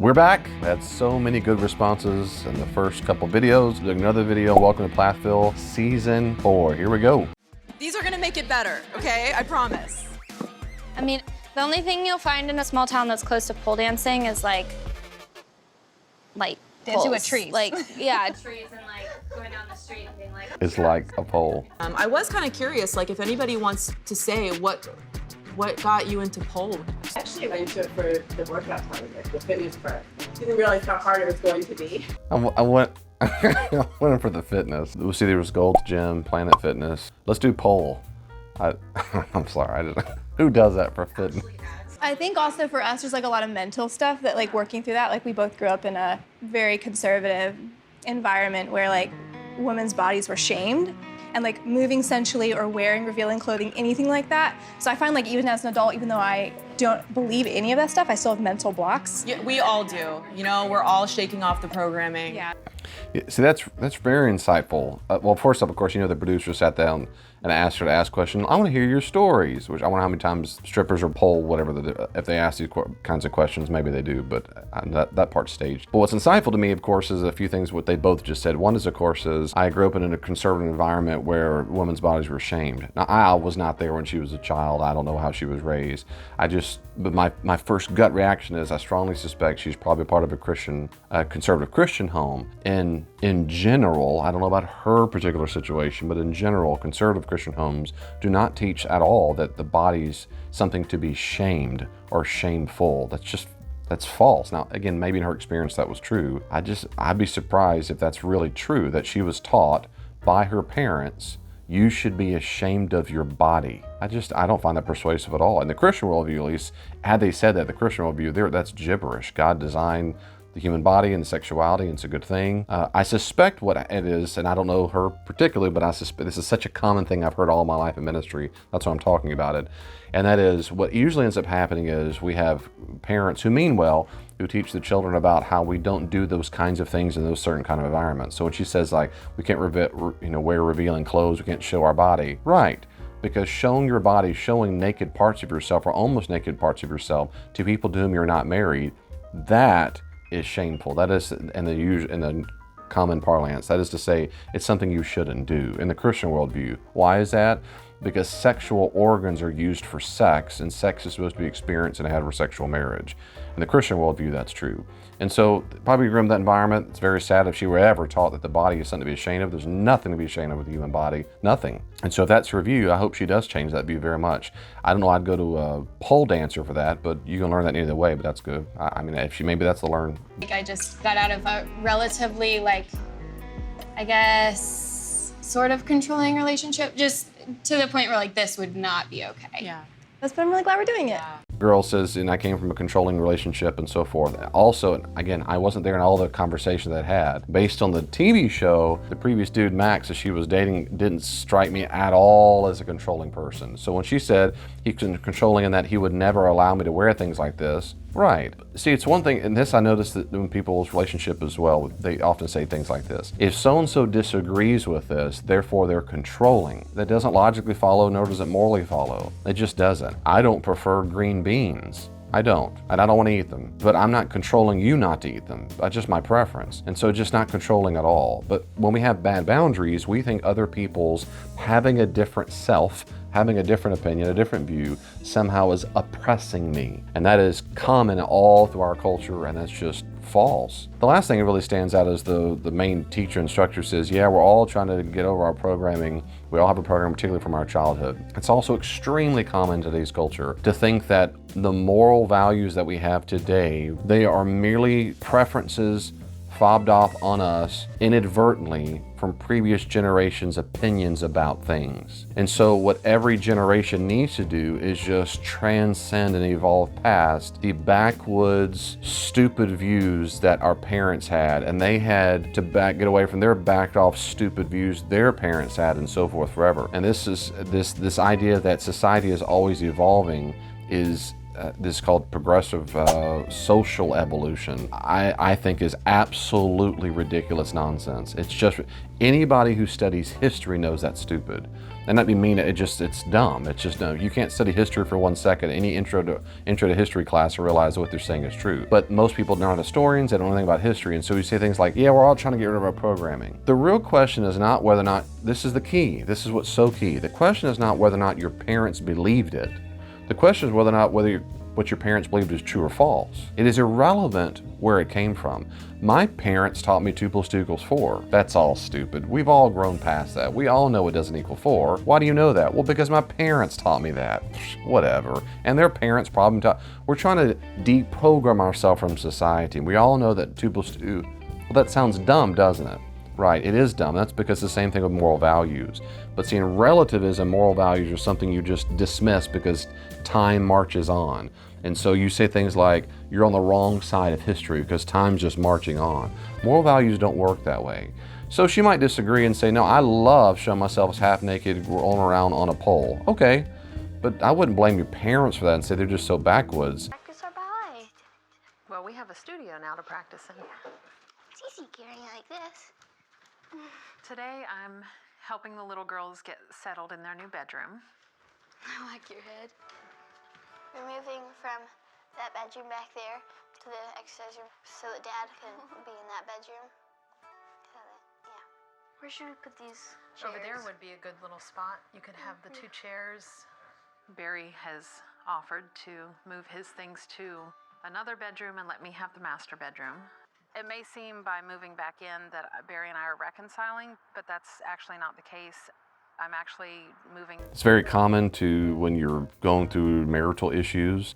We're back. We had so many good responses in the first couple videos. Doing another video, welcome to Plathville, season 4. Here we go. These are gonna make it better, okay? I promise. I mean, the only thing you'll find in a small town that's close to pole dancing is like dancing with poles. trees. Like, yeah, trees and like going down the street and being like. It's like a pole. I was kind of curious, like if anybody wants to say what got you into pole. Actually, I went into it for the workout part of it, the fitness part. Didn't realize how hard it was going to be. I went I went in for the fitness. We see there was Gold's Gym, Planet Fitness. Let's do pole. I'm sorry, who does that for fitness? I think also for us, there's like a lot of mental stuff that like working through that, like we both grew up in a very conservative environment where like women's bodies were shamed and like moving sensually or wearing revealing clothing, anything like that. So I find like even as an adult, even though I don't believe any of that stuff, I still have mental blocks. Yeah, we all do. You know, we're all shaking off the programming. Yeah. See, that's very insightful. Well, first up, of course, you know, the producer sat down and asked her to ask questions. I want to hear your stories, which I wonder how many times strippers or pole, whatever, if they ask these kinds of questions, maybe they do, but that part's staged. But what's insightful to me, of course, is a few things what they both just said. One is, of course, I grew up in a conservative environment where women's bodies were shamed. Now, I was not there when she was a child. I don't know how she was raised. But my first gut reaction is I strongly suspect she's probably part of a conservative Christian home. And in general, I don't know about her particular situation, but in general, conservative Christian homes do not teach at all that the body's something to be shamed or shameful. That's false. Now, again, maybe in her experience that was true. I'd be surprised if that's really true, that she was taught by her parents, you should be ashamed of your body. I don't find that persuasive at all. In the Christian worldview, at least, had they said that, the Christian worldview, that's gibberish. God designed the human body and sexuality, and it's a good thing. I suspect what it is, and I don't know her particularly, but I suspect this is such a common thing I've heard all my life in ministry. That's why I'm talking about it. And that is, what usually ends up happening is we have parents who mean well, who teach the children about how we don't do those kinds of things in those certain kind of environments. So when she says like, we can't wear revealing clothes, we can't show our body, right? Because showing your body, showing naked parts of yourself or almost naked parts of yourself to people to whom you're not married, that is shameful. That is, in the common parlance, that is to say, it's something you shouldn't do in the Christian worldview. Why is that? Because sexual organs are used for sex, and sex is supposed to be experienced in a heterosexual marriage. In the Christian worldview, that's true. And so, probably grew up in that environment. It's very sad if she were ever taught that the body is something to be ashamed of. There's nothing to be ashamed of with the human body, nothing. And so if that's her view, I hope she does change that view very much. I don't know, I'd go to a pole dancer for that, but you can learn that either way, but that's good. I mean, maybe that's the learn. I just got out of a relatively, I guess, sort of controlling relationship, just to the point where this would not be okay. Yeah. But I'm really glad we're doing it. Girl says, and I came from a controlling relationship and so forth. Also, again, I wasn't there in all the conversations that had. Based on the TV show, the previous dude, Max, that she was dating, didn't strike me at all as a controlling person. So when she said he's controlling in that he would never allow me to wear things like this, right. See, it's one thing, and this I noticed that in people's relationship as well, they often say things like this. If so-and-so disagrees with this, therefore they're controlling. That doesn't logically follow, nor does it morally follow. It just doesn't. I don't prefer green beans. I don't, and I don't want to eat them. But I'm not controlling you not to eat them. That's just my preference. And so just not controlling at all. But when we have bad boundaries, we think other people's having a different self, having a different opinion, a different view, somehow is oppressing me. And that is common all through our culture, and that's just false. The last thing that really stands out is the main teacher instructor says, yeah, we're all trying to get over our programming. We all have a program, particularly from our childhood. It's also extremely common in today's culture to think that the moral values that we have today, they are merely preferences fobbed off on us inadvertently from previous generations' opinions about things. And so what every generation needs to do is just transcend and evolve past the backwoods, stupid views that our parents had, and they had to get away from their backed off stupid views their parents had, and so forth forever. And this idea that society is always evolving is this is called progressive social evolution, I think is absolutely ridiculous nonsense. It's just, anybody who studies history knows that's stupid. And not be mean, it's dumb. It's just, no, you can't study history for 1 second. Any intro to history class and realize what they're saying is true. But most people are not historians, they don't know anything about history, and so you say things like, yeah, we're all trying to get rid of our programming. The real question is not whether or not, this is the key, this is what's so key. The question is not whether or not your parents believed it. The question is whether or not what your parents believed is true or false. It is irrelevant where it came from. My parents taught me 2 + 2 equals 4. That's all stupid. We've all grown past that. We all know it doesn't equal 4. Why do you know that? Well, because my parents taught me that. Whatever. And their parents probably taught. We're trying to deprogram ourselves from society. We all know that 2 + 2, well, that sounds dumb, doesn't it? Right, it is dumb. That's because it's the same thing with moral values. But see, in relativism, moral values are something you just dismiss because time marches on. And so you say things like, you're on the wrong side of history because time's just marching on. Moral values don't work that way. So she might disagree and say, no, I love showing myself as half naked rolling around on a pole. Okay, but I wouldn't blame your parents for that and say they're just so backwoods. Practice our ballet. Well, we have a studio now to practice in. It's easy carrying it like this. Today, I'm helping the little girls get settled in their new bedroom. I like your head. We're moving from that bedroom back there to the exercise room so that Dad can be in that bedroom. Yeah. Where should we put these chairs? Over there would be a good little spot. You could have the 2 chairs. Barry has offered to move his things to another bedroom and let me have the master bedroom. It may seem by moving back in that Barry and I are reconciling, but that's actually not the case. I'm actually moving. It's very common to, when you're going through marital issues,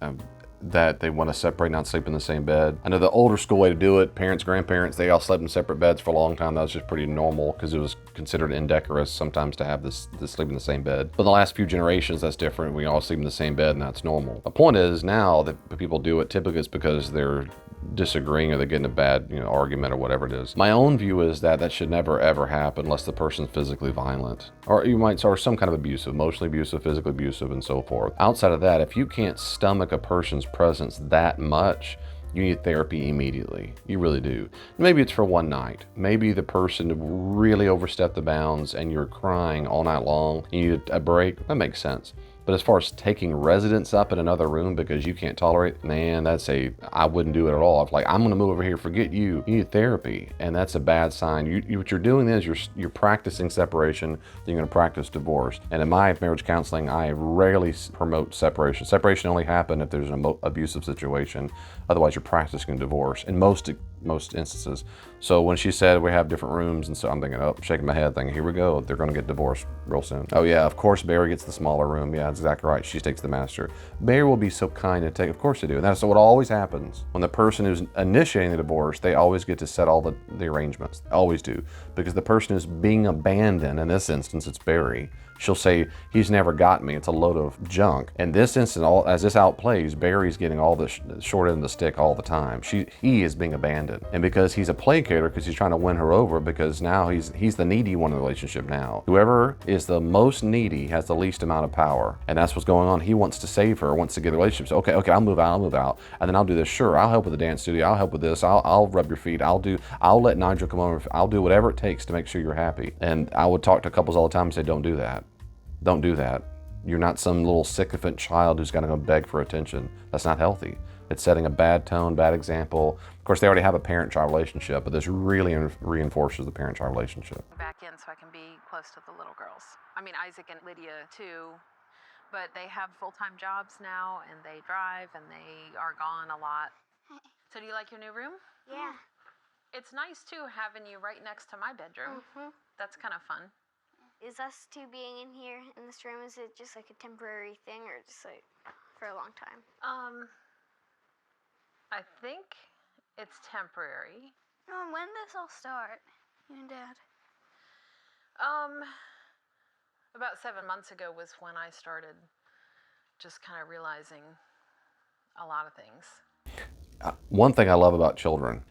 that they want to separate, not sleep in the same bed. I know the older school way to do it, parents, grandparents, they all slept in separate beds for a long time. That was just pretty normal because it was considered indecorous sometimes to have this sleep in the same bed. But the last few generations, that's different. We all sleep in the same bed and that's normal. The point is now that people do it, typically it's because they're disagreeing or they're getting a bad argument or whatever it is. My own view is that should never ever happen unless the person's physically violent, or you might say some kind of abusive, emotionally abusive, physically abusive, and so forth. Outside of that, if you can't stomach a person's presence that much, you need therapy immediately. You really do. Maybe it's for one night. Maybe the person really overstepped the bounds and you're crying all night long and you need a break. That makes sense. But as far as taking residence up in another room because you can't tolerate, man, I wouldn't do it at all. If I'm gonna move over here, forget you. You need therapy, and that's a bad sign. What you're doing is you're practicing separation, then you're gonna practice divorce. And in my marriage counseling, I rarely promote separation. Separation only happens if there's an abusive situation. Otherwise, you're practicing divorce in most instances. So when she said we have different rooms, and so I'm thinking, shaking my head, thinking, here we go, they're gonna get divorced real soon. Oh yeah, of course Barry gets the smaller room. Yeah, that's exactly right. She takes the master. Barry will be so kind to take, of course they do. And that's what always happens. When the person who's initiating the divorce, they always get to set all the arrangements. They always do. Because the person who's being abandoned, in this instance it's Barry, she'll say, he's never got me, it's a load of junk. In this instance, as this outplays, Barry's getting all the short end of the stick all the time. He is being abandoned. And because he's a placater, because he's trying to win her over, because now he's the needy one in the relationship now. Whoever is the most needy has the least amount of power. And that's what's going on. He wants to save her, wants to get a relationship. So, okay, I'll move out. And then I'll do this. Sure, I'll help with the dance studio. I'll help with this. I'll rub your feet. I'll let Nigel come over. I'll do whatever it takes to make sure you're happy. And I would talk to couples all the time and say, don't do that. Don't do that. You're not some little sycophant child who's gonna go beg for attention. That's not healthy. It's setting a bad tone, bad example. Of course, they already have a parent-child relationship, but this really reinforces the parent-child relationship. Back in so I can be close to the little girls. I mean, Isaac and Lydia too, but they have full-time jobs now and they drive and they are gone a lot. So do you like your new room? Yeah. It's nice too having you right next to my bedroom. That's kind of fun. Is us two being in here in this room, is it just like a temporary thing or just like for a long time? I think it's temporary. Mom, when did this all start? You and Dad? About 7 months ago was when I started just kind of realizing a lot of things. One thing I love about children,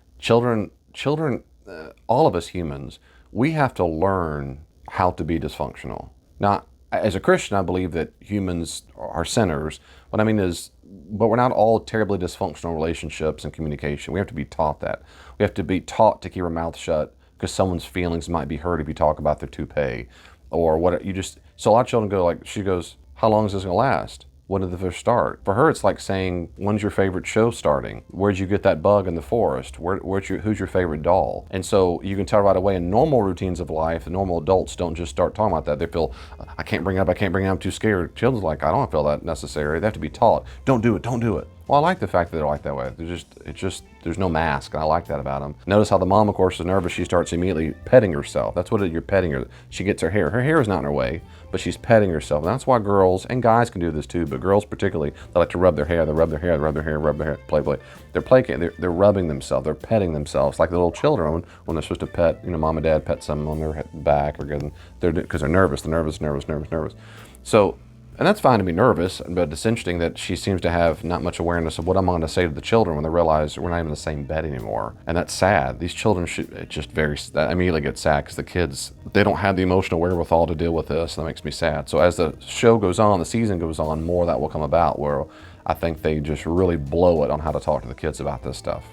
all of us humans, we have to learn how to be dysfunctional. Now, as a Christian, I believe that humans are sinners. What I mean is but we're not all terribly dysfunctional relationships and communication. We have to be taught that. We have to be taught to keep our mouth shut because someone's feelings might be hurt if you talk about their toupee or what you just. So a lot of children go like, she goes, how long is this gonna last? When did the fish start? For her, it's like saying, when's your favorite show starting? Where'd you get that bug in the forest? Who's your favorite doll? And so you can tell right away in normal routines of life, the normal adults don't just start talking about that. They feel, I can't bring it up, I'm too scared. Children's like, I don't feel that necessary. They have to be taught, don't do it. Well, I like the fact that they're like that way. There's no mask, and I like that about them. Notice how the mom, of course, is nervous. She starts immediately petting herself. That's what you're petting her. She gets her hair. Her hair is not in her way, but she's petting herself. And that's why girls, and guys can do this too, but girls particularly, they like to rub their hair. They rub their hair, play. They're rubbing themselves. They're petting themselves like the little children when they're supposed to pet, mom and dad pet someone on their back or because they're nervous. They're nervous. So, and that's fine to be nervous, but it's interesting that she seems to have not much awareness of what I'm going to say to the children when they realize we're not even in the same bed anymore. And that's sad. These children I immediately get sad because the kids, they don't have the emotional wherewithal to deal with this, and that makes me sad. So as the show goes on, the season goes on, more of that will come about where I think they just really blow it on how to talk to the kids about this stuff.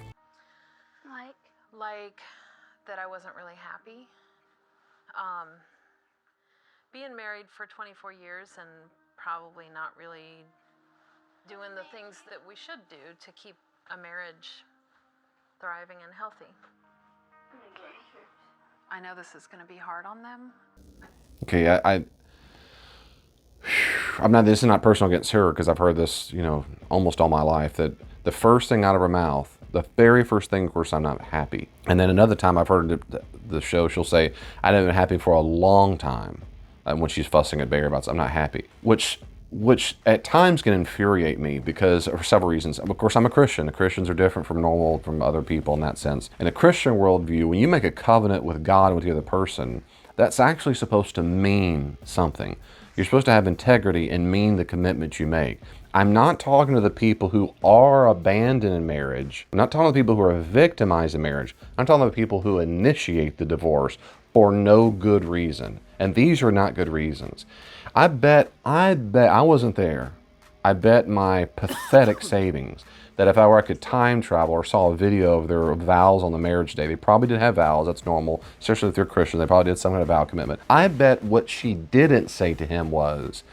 Like that I wasn't really happy. Being married for 24 years and probably not really doing the things that we should do to keep a marriage thriving and healthy. I know this is going to be hard on them. Okay, this is not personal against her because I've heard this, almost all my life, that the first thing out of her mouth, the very first thing, of course, I'm not happy. And then another time I've heard the show, she'll say, I haven't been happy for a long time. When she's fussing at Barry about, I'm not happy, which at times can infuriate me because for several reasons. Of course, I'm a Christian. The Christians are different from other people in that sense. In a Christian worldview, when you make a covenant with God and with the other person, that's actually supposed to mean something. You're supposed to have integrity and mean the commitment you make. I'm not talking to the people who are abandoned in marriage. I'm not talking to the people who are victimized in marriage. I'm talking to the people who initiate the divorce for no good reason. And these are not good reasons. I bet I wasn't there. I bet my pathetic savings that if I could time travel or saw a video of their vows on the marriage day, they probably did have vows, that's normal, especially if they're Christian, they probably did some kind of vow commitment. I bet what she didn't say to him was,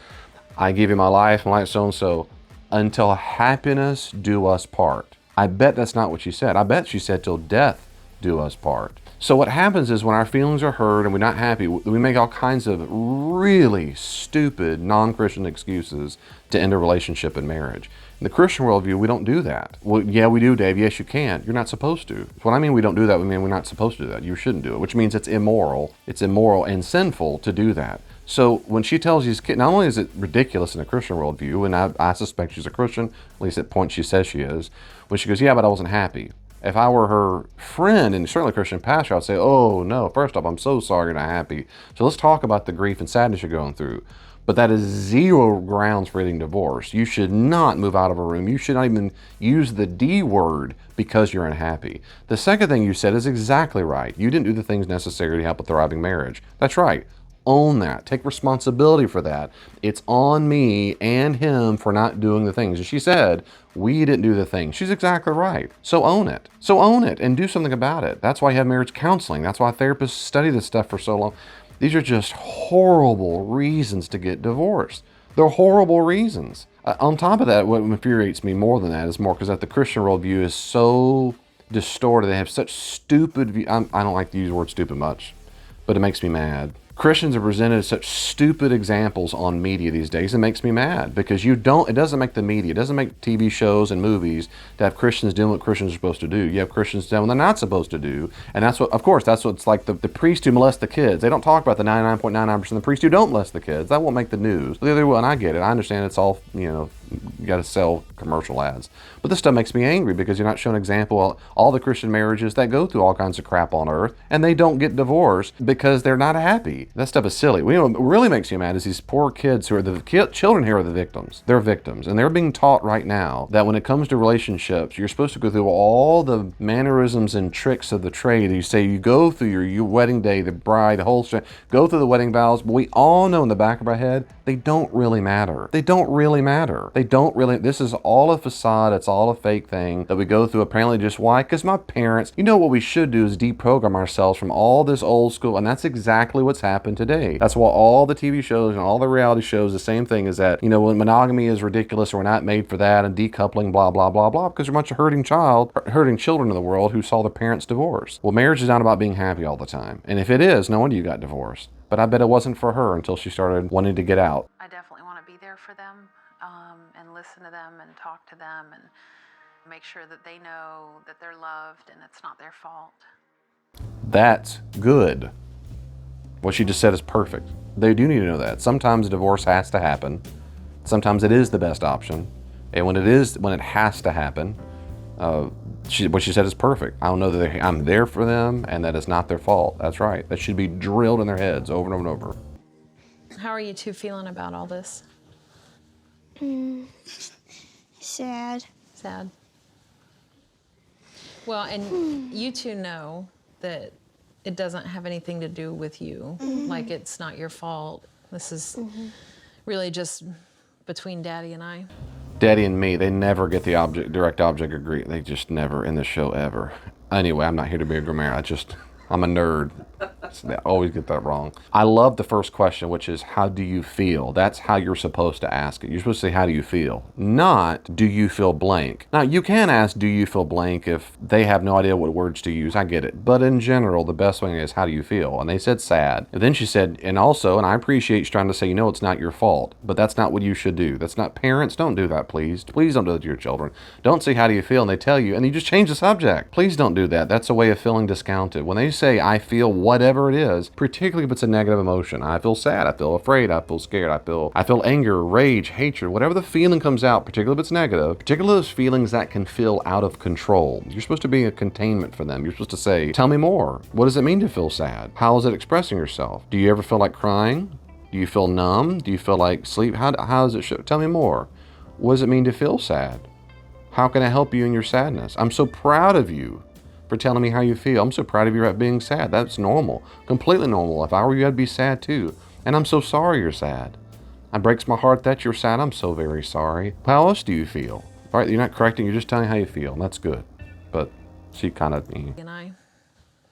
I give you my life so-and-so, until happiness do us part. I bet that's not what she said. I bet she said till death do us part. So what happens is when our feelings are hurt and we're not happy, we make all kinds of really stupid non-Christian excuses to end a relationship and marriage. In the Christian worldview, we don't do that. Well, yeah, we do, Dave. Yes, you can. You're not supposed to. When I mean we don't do that, we mean we're not supposed to do that. You shouldn't do it, which means it's immoral. It's immoral and sinful to do that. So when she tells these kids, not only is it ridiculous in a Christian worldview, and I suspect she's a Christian, at least at points she says she is, when she goes, yeah, but I wasn't happy. If I were her friend and certainly a Christian pastor, I'd say, oh no, first off, I'm so sorry you're not happy. So let's talk about the grief and sadness you're going through. But that is zero grounds for getting divorced. You should not move out of a room. You should not even use the D word because you're unhappy. The second thing you said is exactly right. You didn't do the things necessary to help a thriving marriage. That's right. Own that. Take responsibility for that. It's on me and him for not doing the things. And she said, we didn't do the things. She's exactly right. So own it. So own it and do something about it. That's why you have marriage counseling. That's why therapists study this stuff for so long. These are just horrible reasons to get divorced. They're horrible reasons. On top of that, what infuriates me more than that is more because that the Christian worldview is so distorted. They have such stupid view. I don't like to use the word stupid much, but it makes me mad. Christians are presented as such stupid examples on media these days. It makes me mad because it doesn't make the media, it doesn't make TV shows and movies to have Christians doing what Christians are supposed to do. You have Christians doing what they're not supposed to do. And that's what it's like the priests who molest the kids. They don't talk about the 99.99% of the priests who don't molest the kids. That won't make the news. The other one, I get it. I understand it's all, you got to sell commercial ads. But this stuff makes me angry because you're not showing an example of all the Christian marriages that go through all kinds of crap on earth and they don't get divorced because they're not happy. That stuff is silly. What really makes you mad is these poor kids who are children here are the victims. They're victims. And they're being taught right now that when it comes to relationships, you're supposed to go through all the mannerisms and tricks of the trade. You say you go through your wedding day, the bride, the whole shit, go through the wedding vows, but we all know in the back of our head, they don't really matter. They don't really matter. They don't really, this is all a facade, it's all a fake thing that we go through apparently just why? Because my parents, you know what we should do is deprogram ourselves from all this old school, and that's exactly what's happened today. That's why all the TV shows and all the reality shows, the same thing is that, you know, when monogamy is ridiculous or we're not made for that and decoupling, blah, blah, blah, blah, because there's a bunch of hurting children in the world who saw their parents divorce. Well, marriage is not about being happy all the time. And if it is, no wonder you got divorced. But I bet it wasn't for her until she started wanting to get out. I definitely want to be there for them and listen to them and talk to them and make sure that they know that they're loved and it's not their fault. That's good. What she just said is perfect. They do need to know that. Sometimes divorce has to happen. Sometimes it is the best option. And when it has to happen, what she said is perfect. I don't know that I'm there for them and that it's not their fault. That's right. That should be drilled in their heads over and over and over. How are you two feeling about all this? Sad. Sad. Well, and you two know that it doesn't have anything to do with you. Like, it's not your fault. This is really just between Daddy and I. Daddy and me, they never get the direct object agree. They just never in the show ever. Anyway, I'm not here to be a grammar. I'm a nerd. So they always get that wrong. I love the first question, which is, how do you feel? That's how you're supposed to ask it. You're supposed to say, how do you feel? Not, do you feel blank? Now, you can ask, do you feel blank if they have no idea what words to use. I get it. But in general, the best thing is, how do you feel? And they said sad. And then she said, and also, and I appreciate you trying to say, you know, it's not your fault, but that's not what you should do. That's not, parents, don't do that, please. Please don't do that to your children. Don't say, how do you feel? And they tell you, and you just change the subject. Please don't do that. That's a way of feeling discounted. When they say, I feel whatever it is, particularly if it's a negative emotion. I feel sad, I feel afraid, I feel scared, I feel anger, rage, hatred, whatever the feeling comes out, particularly if it's negative, particularly those feelings that can feel out of control. You're supposed to be a containment for them. You're supposed to say, tell me more. What does it mean to feel sad? How is it expressing yourself? Do you ever feel like crying? Do you feel numb? Do you feel like sleep? How does it show? Tell me more. What does it mean to feel sad? How can I help you in your sadness? I'm so proud of you for telling me how you feel. I'm so proud of you about being sad. That's normal, completely normal. If I were you, I'd be sad too. And I'm so sorry you're sad. It breaks my heart that you're sad. I'm so very sorry. How else do you feel? All right, you're not correcting, you're just telling how you feel, and that's good. But she kind of...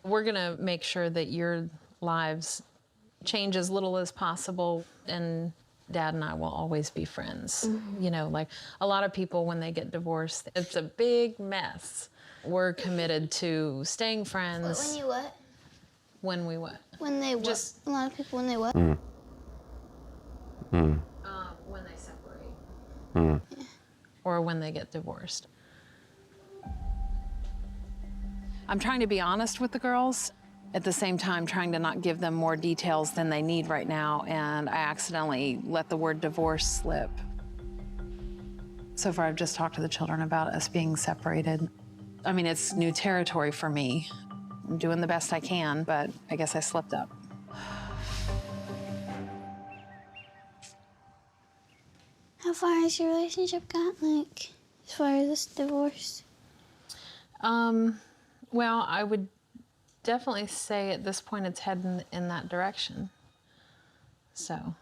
We're gonna make sure that your lives change as little as possible, and Dad and I will always be friends. You know, like a lot of people, when they get divorced, it's a big mess. We're committed to staying friends. When you what? When we what? When they what? Just a lot of people when they what? when they separate. Or when they get divorced. I'm trying to be honest with the girls, at the same time trying to not give them more details than they need right now, and I accidentally let the word divorce slip. So far, I've just talked to the children about us being separated. I mean, it's new territory for me. I'm doing the best I can, but I guess I slipped up. How far has your relationship gotten, like, as far as this divorce? Well, I would definitely say at this point it's heading in that direction. So.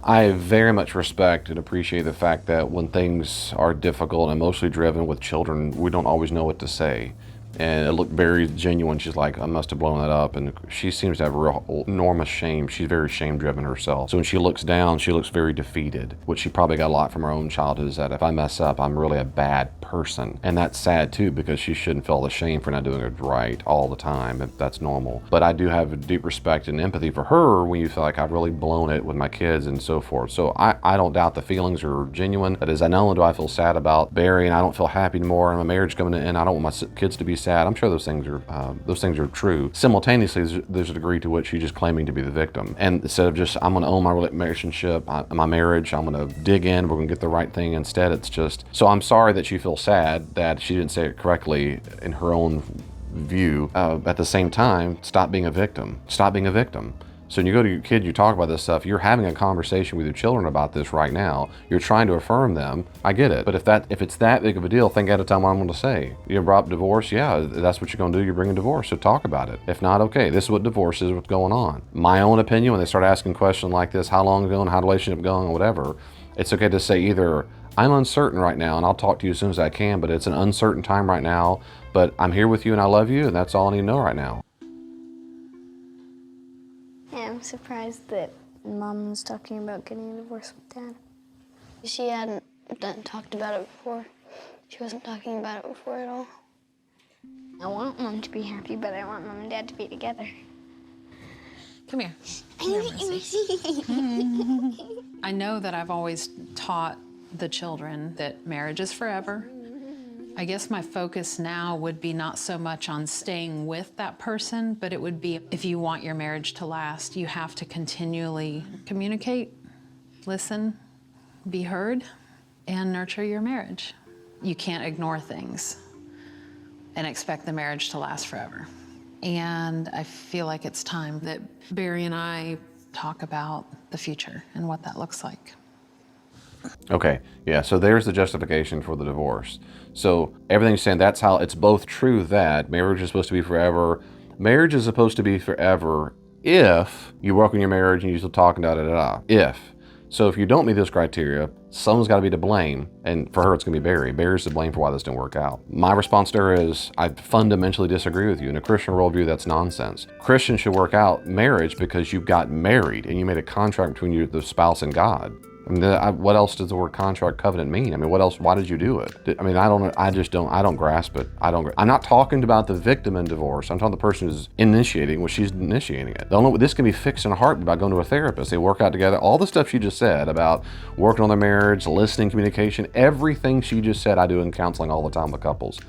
I very much respect and appreciate the fact that when things are difficult and emotionally driven with children, we don't always know what to say. And it looked very genuine. She's like, I must have blown that up. And she seems to have real enormous shame. She's very shame-driven herself. So when she looks down, she looks very defeated, which she probably got a lot from her own childhood, is that if I mess up, I'm really a bad person. And that's sad too, because she shouldn't feel the shame for not doing it right all the time. That's normal. But I do have a deep respect and empathy for her when you feel like I've really blown it with my kids and so forth. So I don't doubt the feelings are genuine. That is, not only do I feel sad about Barry and I don't feel happy anymore and my marriage coming in, I don't want my kids to be sad. I'm sure those things are true. Simultaneously, there's a degree to which she's just claiming to be the victim. And instead of just, I'm going to own my relationship, my marriage, I'm going to dig in, we're going to get the right thing. Instead, it's just, so I'm sorry that she feels sad that she didn't say it correctly in her own view. At the same time, stop being a victim. Stop being a victim. So when you go to your kid, you talk about this stuff, you're having a conversation with your children about this right now. You're trying to affirm them. I get it. But if it's that big of a deal, think ahead of time what I'm going to say. You brought up divorce? Yeah, that's what you're going to do. You're bringing divorce. So talk about it. If not, okay, this is what divorce is, what's going on. My own opinion, when they start asking questions like this, how long ago and how the relationship going or whatever, It's okay to say either, I'm uncertain right now and I'll talk to you as soon as I can, but it's an uncertain time right now, but I'm here with you and I love you and that's all I need to know right now. Yeah, I'm surprised that Mom was talking about getting a divorce with Dad. She hadn't talked about it before. She wasn't talking about it before at all. I want Mom to be happy, but I want Mom and Dad to be together. Come here. Come here, Missy. I know that I've always taught the children that marriage is forever. I guess my focus now would be not so much on staying with that person, but it would be if you want your marriage to last, you have to continually communicate, listen, be heard, and nurture your marriage. You can't ignore things and expect the marriage to last forever. And I feel like it's time that Barry and I talk about the future and what that looks like. Okay, yeah, so there's the justification for the divorce. So everything's saying that's how it's both true that marriage is supposed to be forever. Marriage is supposed to be forever if you work on your marriage and you still talking da. If. So if you don't meet those criteria, someone's got to be to blame, and for her it's going to be Barry. Barry's to blame for why this didn't work out. My response to her is, I fundamentally disagree with you. In a Christian worldview, that's nonsense. Christians should work out marriage because you got married and you made a contract between you, the spouse, and God. I mean, what else does the word contract covenant mean? I mean, what else? Why did you do it? I mean, I don't grasp it. I'm not talking about the victim in divorce. I'm talking the person who's initiating what she's initiating it. This can be fixed in a heartbeat by going to a therapist. They work out together. All the stuff she just said about working on their marriage, listening, communication, everything she just said, I do in counseling all the time with couples.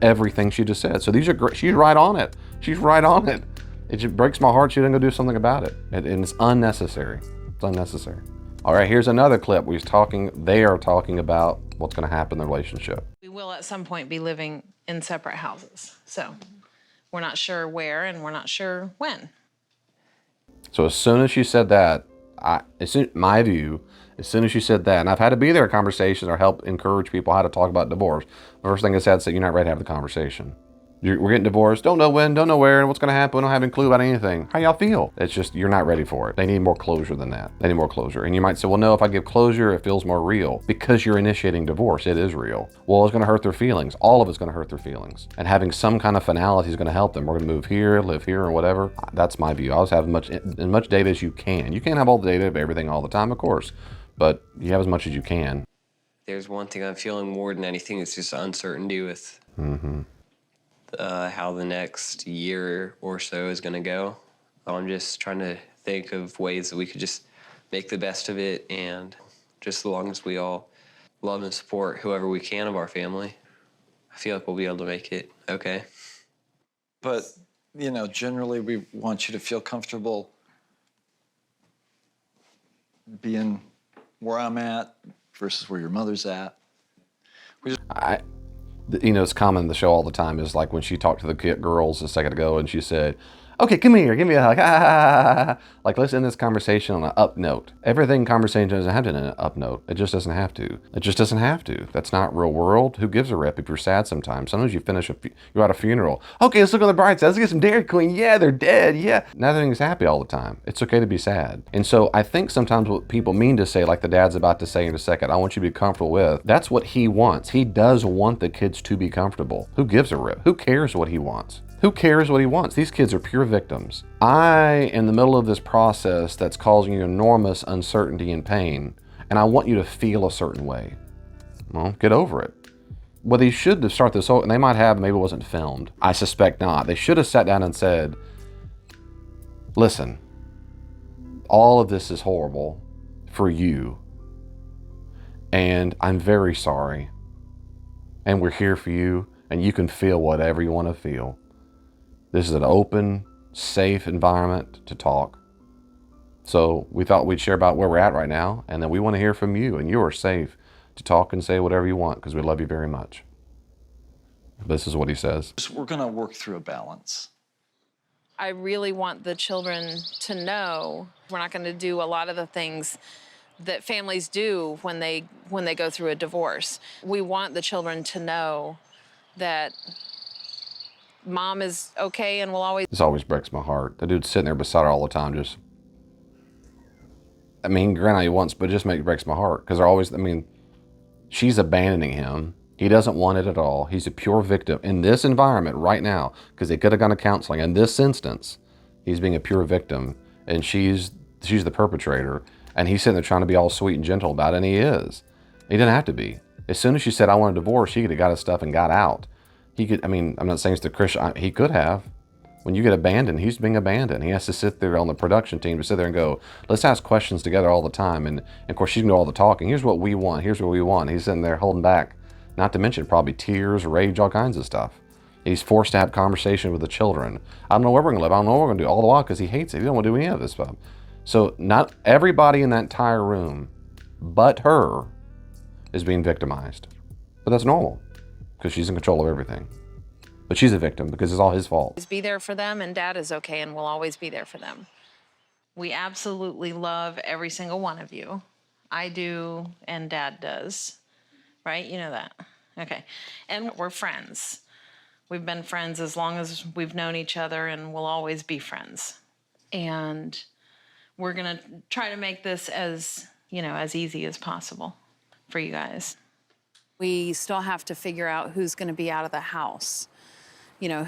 Everything she just said. So these are great. She's right on it. She's right on it. It just breaks my heart she didn't go do something about it. And it's unnecessary. It's unnecessary. All right, here's another clip where they are talking about what's going to happen in the relationship. We will at some point be living in separate houses. So we're not sure where and we're not sure when. So as soon as she said that, my view, as soon as she said that, and I've had to be there in conversations or help encourage people how to talk about divorce, the first thing I said, you're not ready to have the conversation. We're getting divorced, don't know when, don't know where, and what's going to happen. We don't have any clue about anything. How y'all feel? It's just, you're not ready for it. They need more closure than that. They need more closure. And you might say, well, no, if I give closure, it feels more real. Because you're initiating divorce, it is real. Well, it's going to hurt their feelings. All of it's going to hurt their feelings. And having some kind of finality is going to help them. We're going to move here, live here, or whatever. That's my view. I always have as much data as you can. You can't have all the data of everything all the time, of course, but you have as much as you can. There's one thing I'm feeling more than anything. It's just uncertainty with how the next year or so is going to go. I'm just trying to think of ways that we could just make the best of it, and just as long as we all love and support whoever we can of our family, I feel like we'll be able to make it okay. But, you know, generally we want you to feel comfortable being where I'm at versus where your mother's at. It's common in the show all the time is like when she talked to the girls a second ago and she said, okay, come here, give me a hug. Like, let's end this conversation on an up note. Everything conversation doesn't have to end on an up note. It just doesn't have to. It just doesn't have to. That's not real world. Who gives a rip if you're sad sometimes? Sometimes you you're at a funeral. Okay, let's look on the bright side. Let's get some Dairy Queen. Yeah, they're dead. Yeah. Not everything's happy all the time. It's okay to be sad. And so I think sometimes what people mean to say, like the dad's about to say in a second, I want you to be comfortable with, that's what he wants. He does want the kids to be comfortable. Who gives a rip? Who cares what he wants? Who cares what he wants? These kids are pure victims. I am in the middle of this process that's causing you enormous uncertainty and pain, and I want you to feel a certain way. Well, get over it. Well, they should have started this, and they might have, maybe it wasn't filmed. I suspect not. They should have sat down and said, listen, all of this is horrible for you, and I'm very sorry, and we're here for you, and you can feel whatever you want to feel. This is an open, safe environment to talk. So we thought we'd share about where we're at right now, and then we want to hear from you, and you are safe to talk and say whatever you want because we love you very much. This is what he says. We're going to work through a balance. I really want the children to know we're not going to do a lot of the things that families do when they go through a divorce. We want the children to know that Mom is okay and will always... This always breaks my heart. The dude's sitting there beside her all the time just... I mean, granted, once, but it just breaks my heart because they're always. I mean, she's abandoning him. He doesn't want it at all. He's a pure victim in this environment right now because they could have gone to counseling. In this instance, he's being a pure victim, and she's the perpetrator. And he's sitting there trying to be all sweet and gentle about it, and he is. He didn't have to be. As soon as she said, "I want a divorce," he could have got his stuff and got out. He could. I mean, I'm not saying it's the Christian. He could have. When you get abandoned, he's being abandoned. He has to sit there on the production team to sit there and go, let's ask questions together all the time. And of course, she's going to do all the talking. Here's what we want. Here's what we want. He's sitting there holding back, not to mention probably tears, rage, all kinds of stuff. He's forced to have conversation with the children. I don't know where we're going to live. I don't know what we're going to do all the while because he hates it. He don't want to do any of this stuff. So not everybody in that entire room, but her, is being victimized. But that's normal because she's in control of everything. But she's a victim because it's all his fault. Be there for them, and Dad is okay and will always be there for them. We absolutely love every single one of you. I do, and Dad does. Right? You know that. Okay. And we're friends. We've been friends as long as we've known each other, and we'll always be friends. And we're going to try to make this as easy as possible for you guys. We still have to figure out who's going to be out of the house.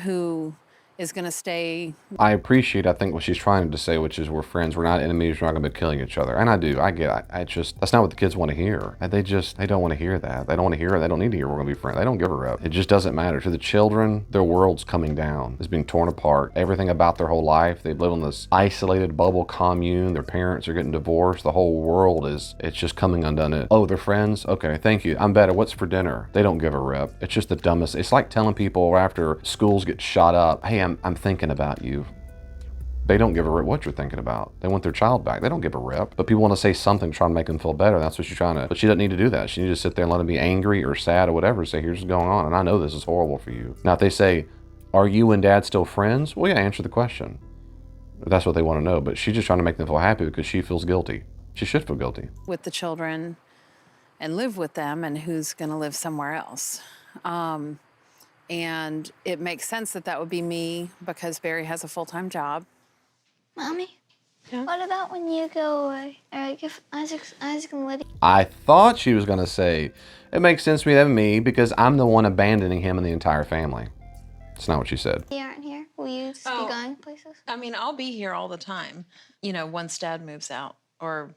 Who is going to stay. I appreciate, I think, what she's trying to say, which is we're friends, we're not enemies, we're not going to be killing each other. And I do, I get it. That's not what the kids want to hear. They don't want to hear that. They don't want to hear it. They don't need to hear we're going to be friends. They don't give a rip. It just doesn't matter. To the children, their world's coming down. It's being torn apart. Everything about their whole life, they've lived in this isolated bubble commune. Their parents are getting divorced. The whole world it's just coming undone. Oh, they're friends? Okay, thank you. I'm better. What's for dinner? They don't give a rip. It's just the dumbest. It's like telling people after schools get shot up, hey, I'm thinking about you. They don't give a rip what you're thinking about. They want their child back. They don't give a rip. But people want to say something to try to make them feel better. That's what she's trying to. But she doesn't need to do that. She needs to sit there and let them be angry or sad or whatever and say, here's what's going on. And I know this is horrible for you. Now, if they say, are you and Dad still friends? Well, yeah, answer the question. That's what they want to know. But she's just trying to make them feel happy because she feels guilty. She should feel guilty. With the children and live with them, and who's going to live somewhere else. And it makes sense that would be me because Barry has a full-time job. Mommy, what about when you go away? Or like if Isaac and Lydia... I thought she was going to say, it makes sense to me than me because I'm the one abandoning him and the entire family. That's not what she said. You aren't here? Will you just be going places? I mean, I'll be here all the time, once Dad moves out or,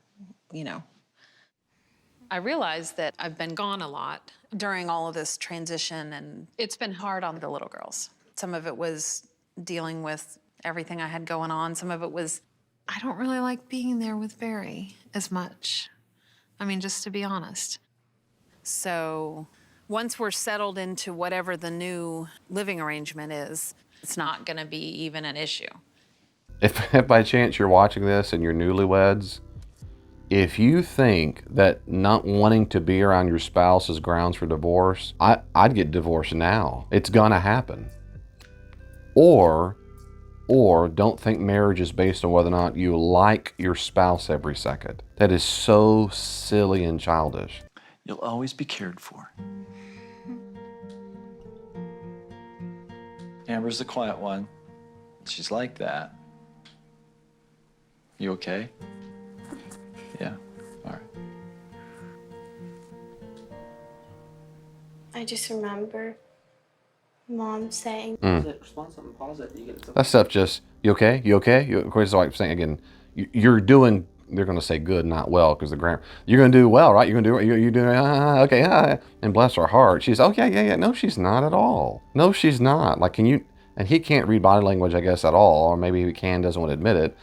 I realize that I've been gone a lot during all of this transition, and it's been hard on the little girls. Some of it was dealing with everything I had going on. Some of it was, I don't really like being there with Barry as much. I mean, just to be honest. So once we're settled into whatever the new living arrangement is, It's not going to be even an issue. If by chance you're watching this and you're newlyweds, if you think that not wanting to be around your spouse is grounds for divorce, I'd get divorced now. It's gonna happen. Or don't think marriage is based on whether or not you like your spouse every second. That is so silly and childish. You'll always be cared for. Amber's the quiet one. She's like that. You okay? Yeah, all right. I just remember Mom saying... That stuff just, you okay? You okay? Of course, like I'm saying again, you're doing, they're going to say good, not well, because the grammar, you're going to do well, right? You're going to do, you're doing, okay, and bless her heart. She's, oh, yeah. No, she's not at all. No, she's not. Like, can you, and he can't read body language, I guess, at all, or maybe he can, doesn't want to admit it.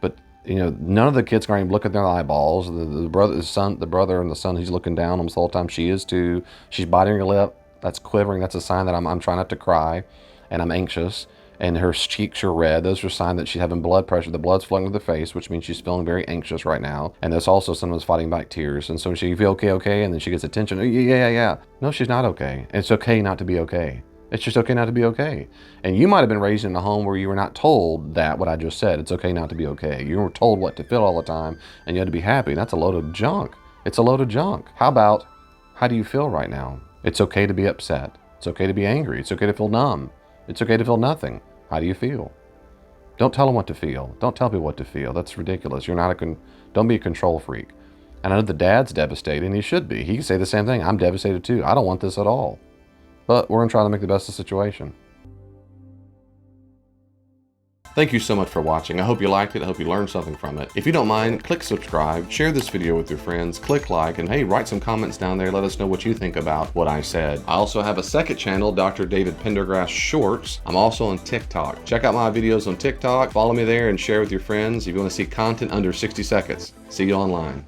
But, none of the kids can even look at their eyeballs. The brother and the son, he's looking down almost the whole time. She is too. She's biting her lip. That's quivering. That's a sign that I'm trying not to cry, and I'm anxious. And her cheeks are red. Those are a sign that she's having blood pressure. The blood's flowing to the face, which means she's feeling very anxious right now. And that's also sometimes fighting back tears. And so she feel okay, and then she gets attention. Oh, yeah. No, she's not okay. It's okay not to be okay. It's just okay not to be okay. And you might have been raised in a home where you were not told that, what I just said. It's okay not to be okay. You were told what to feel all the time, and you had to be happy. And that's a load of junk. It's a load of junk. How do you feel right now? It's okay to be upset. It's okay to be angry. It's okay to feel numb. It's okay to feel nothing. How do you feel? Don't tell them what to feel. Don't tell people what to feel. That's ridiculous. You're not don't be a control freak. And I know the dad's devastated, and he should be. He can say the same thing. I'm devastated too. I don't want this at all. But we're gonna try to make the best of the situation. Thank you so much for watching. I hope you liked it. I hope you learned something from it. If you don't mind, click subscribe, share this video with your friends, click like, and hey, write some comments down there. Let us know what you think about what I said. I also have a second channel, Dr. David Pendergrass Shorts. I'm also on TikTok. Check out my videos on TikTok. Follow me there and share with your friends if you want to see content under 60 seconds. See you online.